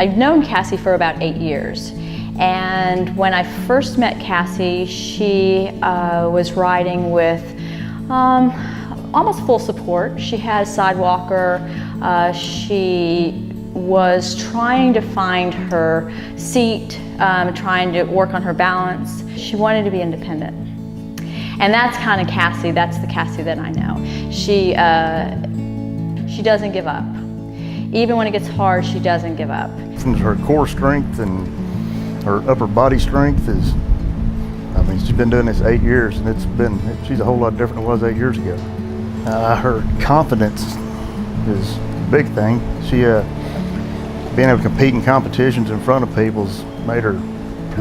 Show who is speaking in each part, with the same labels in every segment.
Speaker 1: I've known Cassie for about 8 years. And when I first met Cassie, she was riding with almost full support. She had a sidewalker. She was trying to find her seat, trying to work on her balance. She wanted to be independent. And that's kind of Cassie. That's the Cassie that I know. She doesn't give up. Even when it gets hard, she doesn't give up.
Speaker 2: Her core strength and her upper body strength is, I mean, she's been doing this 8 years, and she's a whole lot different than it was 8 years ago. Her confidence is a big thing. She, being able to compete in competitions in front of people's made her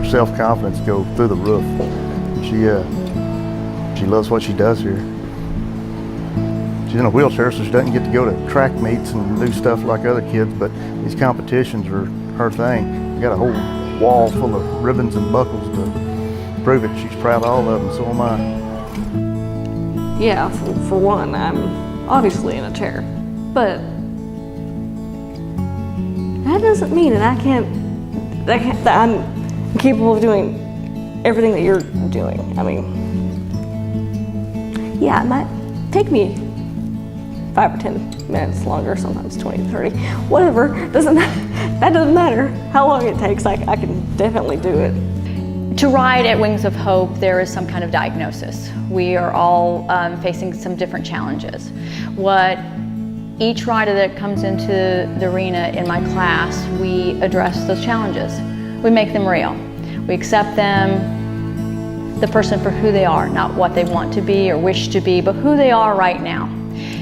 Speaker 2: self-confidence go through the roof. She loves what she does here. She's in a wheelchair, so she doesn't get to go to track meets and do stuff like other kids, but these competitions are her thing. She got a whole wall full of ribbons and buckles to prove it. She's proud of all of them, so am I.
Speaker 3: Yeah, for one, I'm obviously in a chair, but that doesn't mean that I'm capable of doing everything that you're doing. I mean, yeah, it might take me 5 or 10 minutes longer, sometimes 20, 30, whatever. That doesn't matter how long it takes. I can definitely do it.
Speaker 1: To ride at Wings of Hope, there is some kind of diagnosis. We are all facing some different challenges. What each rider that comes into the arena in my class, we address those challenges. We make them real. We accept them, the person for who they are, not what they want to be or wish to be, but who they are right now.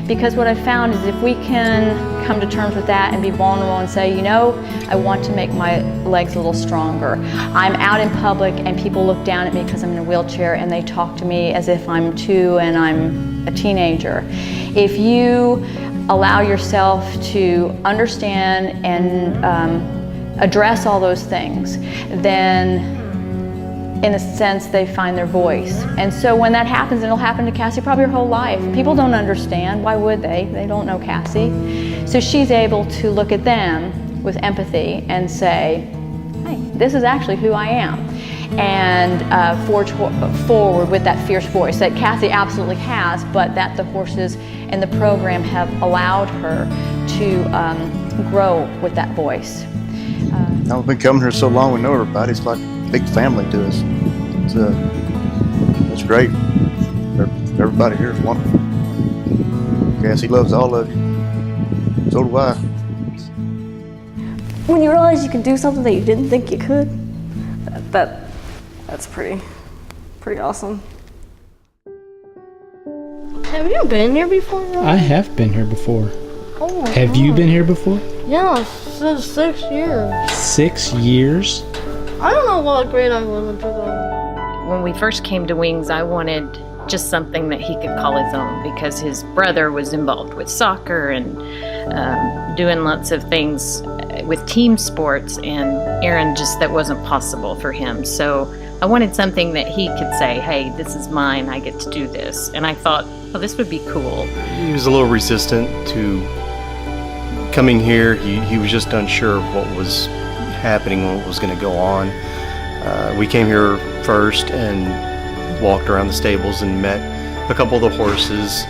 Speaker 1: Because what I've found is if we can come to terms with that and be vulnerable and say, you know, I want to make my legs a little stronger. I'm out in public and people look down at me because I'm in a wheelchair and they talk to me as if I'm 2 and I'm a teenager. If you allow yourself to understand and address all those things, then in a sense, they find their voice. And so when that happens, and it'll happen to Cassie probably her whole life. People don't understand. Why would they? They don't know Cassie. So she's able to look at them with empathy and say, hey, this is actually who I am. And forge forward with that fierce voice that Cassie absolutely has, but that the horses and the program have allowed her to grow with that voice.
Speaker 2: I've been coming here so long, we know everybody. It's like a big family to us. It's great. Everybody here is wonderful. Cassie loves all of you. So do I.
Speaker 3: When you realize you can do something that you didn't think you could, that's pretty awesome.
Speaker 4: Have you been here before?
Speaker 5: I have been here before.
Speaker 4: Oh,
Speaker 5: have you been here before?
Speaker 4: Yeah, since 6 years.
Speaker 5: 6 years?
Speaker 4: I don't know what grade I was into though.
Speaker 6: When we first came to Wings, I wanted just something that he could call his own because his brother was involved with soccer and doing lots of things with team sports, and Aaron that wasn't possible for him. So I wanted something that he could say, hey, this is mine, I get to do this. And I thought, oh, this would be cool.
Speaker 7: He was a little resistant to coming here. He was just unsure of what was happening, what was going to go on. We came here first and walked around the stables and met a couple of the horses,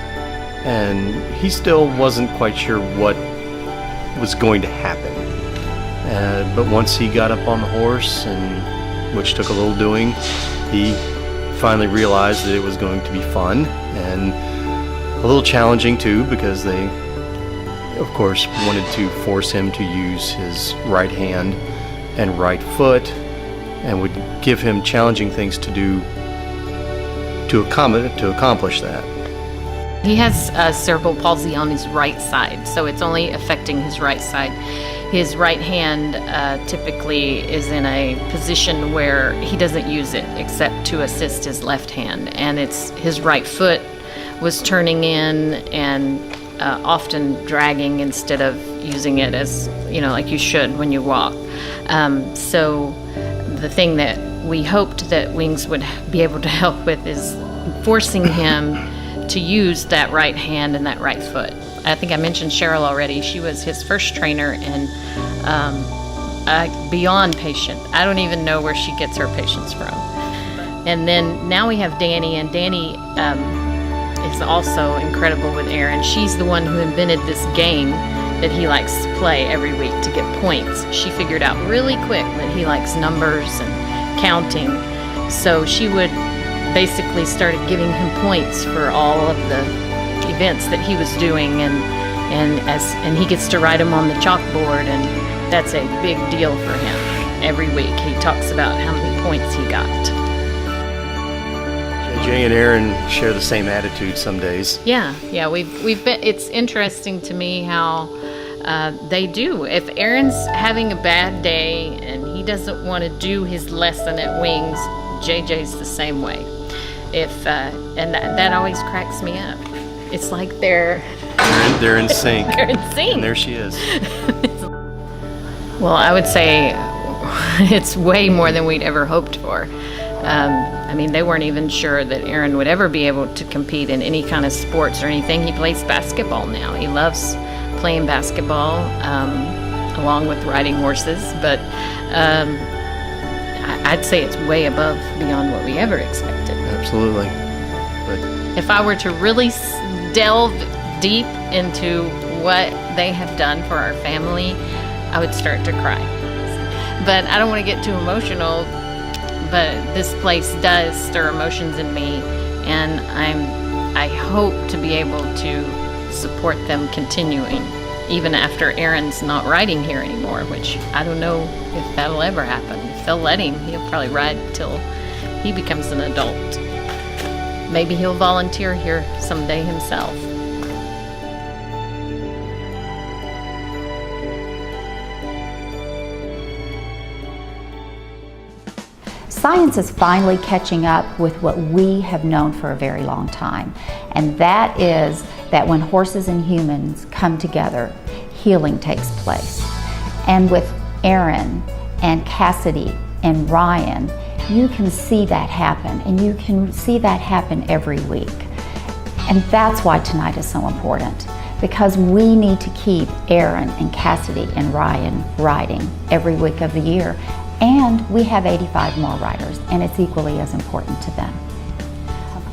Speaker 7: and he still wasn't quite sure what was going to happen. But once he got up on the horse, and which took a little doing, he finally realized that it was going to be fun and a little challenging too, because they of course wanted to force him to use his right hand and right foot, and would give him challenging things to do to accomplish that.
Speaker 6: He has cerebral palsy on his right side, so it's only affecting his right side. His right hand typically is in a position where he doesn't use it except to assist his left hand, and it's his right foot was turning in and often dragging instead of using it as, like you should when you walk. So the thing that we hoped that Wings would be able to help with is forcing him to use that right hand and that right foot. I think I mentioned Cheryl already. She was his first trainer, and beyond patient. I don't even know where she gets her patients from. And then now we have Danny, and Danny is also incredible with Aaron. She's the one who invented this game that he likes to play every week to get points. She figured out really quick that he likes numbers and counting. So she would basically started giving him points for all of the events that he was doing, and he gets to write them on the chalkboard, and that's a big deal for him. Every week he talks about how many points he got.
Speaker 7: Jay and Aaron share the same attitude some days.
Speaker 6: Yeah, we've been. It's interesting to me how they do. If Aaron's having a bad day and he doesn't want to do his lesson at Wings, JJ's the same way. And that always cracks me up. It's like they're
Speaker 7: in sync.
Speaker 6: They're in sync.
Speaker 7: And there she is.
Speaker 6: Well, I would say it's way more than we'd ever hoped for. I mean, they weren't even sure that Aaron would ever be able to compete in any kind of sports or anything. He plays basketball now. He loves playing basketball, along with riding horses. But I'd say it's way above beyond what we ever expected.
Speaker 7: Absolutely. But
Speaker 6: if I were to really delve deep into what they have done for our family, I would start to cry. But I don't want to get too emotional, but this place does stir emotions in me, and I hope to be able to support them continuing, even after Aaron's not riding here anymore, which I don't know if that'll ever happen. If they'll let him, he'll probably ride till he becomes an adult. Maybe he'll volunteer here someday himself.
Speaker 8: Science is finally catching up with what we have known for a very long time, and that is that when horses and humans come together, healing takes place. And with Aaron and Cassidy and Ryan, you can see that happen, and you can see that happen every week. And that's why tonight is so important, because we need to keep Aaron and Cassidy and Ryan riding every week of the year. And we have 85 more riders, and it's equally as important to them.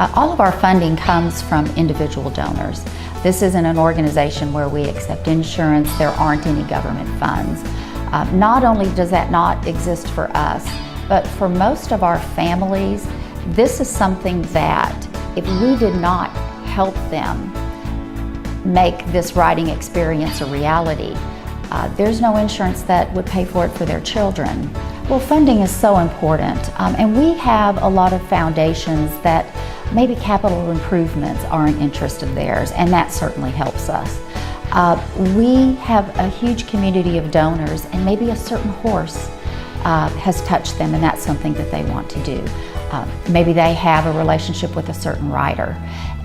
Speaker 8: All of our funding comes from individual donors. This isn't an organization where we accept insurance. There aren't any government funds. Not only does that not exist for us, but for most of our families, this is something that if we did not help them make this riding experience a reality, there's no insurance that would pay for it for their children. Well, funding is so important, and we have a lot of foundations that maybe capital improvements are an interest of theirs, and that certainly helps us. We have a huge community of donors, and maybe a certain horse has touched them, and that's something that they want to do. Maybe they have a relationship with a certain rider,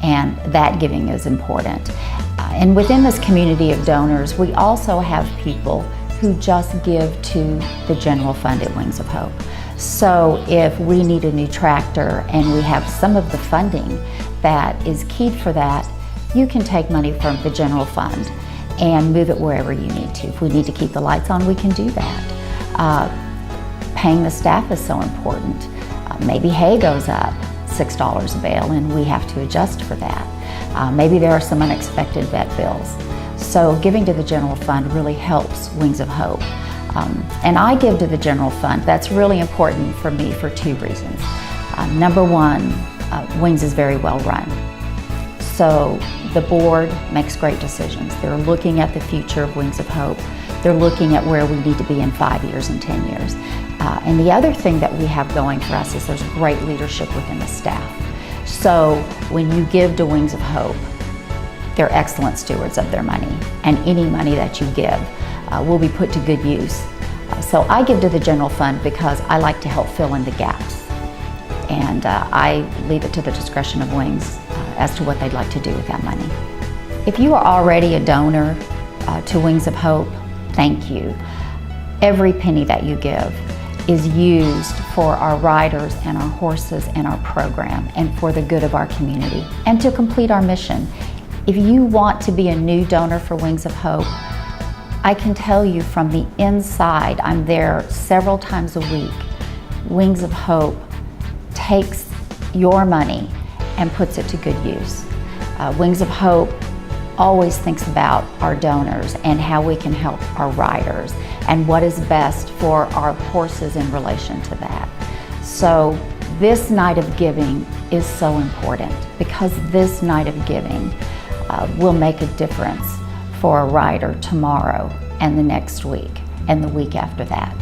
Speaker 8: and that giving is important. And within this community of donors, we also have people who just give to the general fund at Wings of Hope. So if we need a new tractor and we have some of the funding that is keyed for that, you can take money from the general fund and move it wherever you need to. If we need to keep the lights on, we can do that. Paying the staff is so important. Maybe hay goes up $6 a bale and we have to adjust for that. Maybe there are some unexpected vet bills. So giving to the general fund really helps Wings of Hope. And I give to the general fund. That's really important for me for two reasons. Number one, Wings is very well run. So the board makes great decisions. They're looking at the future of Wings of Hope. They're looking at where we need to be in 5 years and 10 years. And the other thing that we have going for us is there's great leadership within the staff. So when you give to Wings of Hope, they're excellent stewards of their money, and any money that you give will be put to good use. So I give to the general fund because I like to help fill in the gaps, and I leave it to the discretion of Wings as to what they'd like to do with that money. If you are already a donor to Wings of Hope, thank you. Every penny that you give is used for our riders and our horses and our program and for the good of our community and to complete our mission. If you want to be a new donor for Wings of Hope, I can tell you from the inside, I'm there several times a week. Wings of Hope takes your money and puts it to good use. Wings of Hope always thinks about our donors and how we can help our riders and what is best for our horses in relation to that. So this night of giving is so important because this night of giving will make a difference for a rider tomorrow and the next week and the week after that.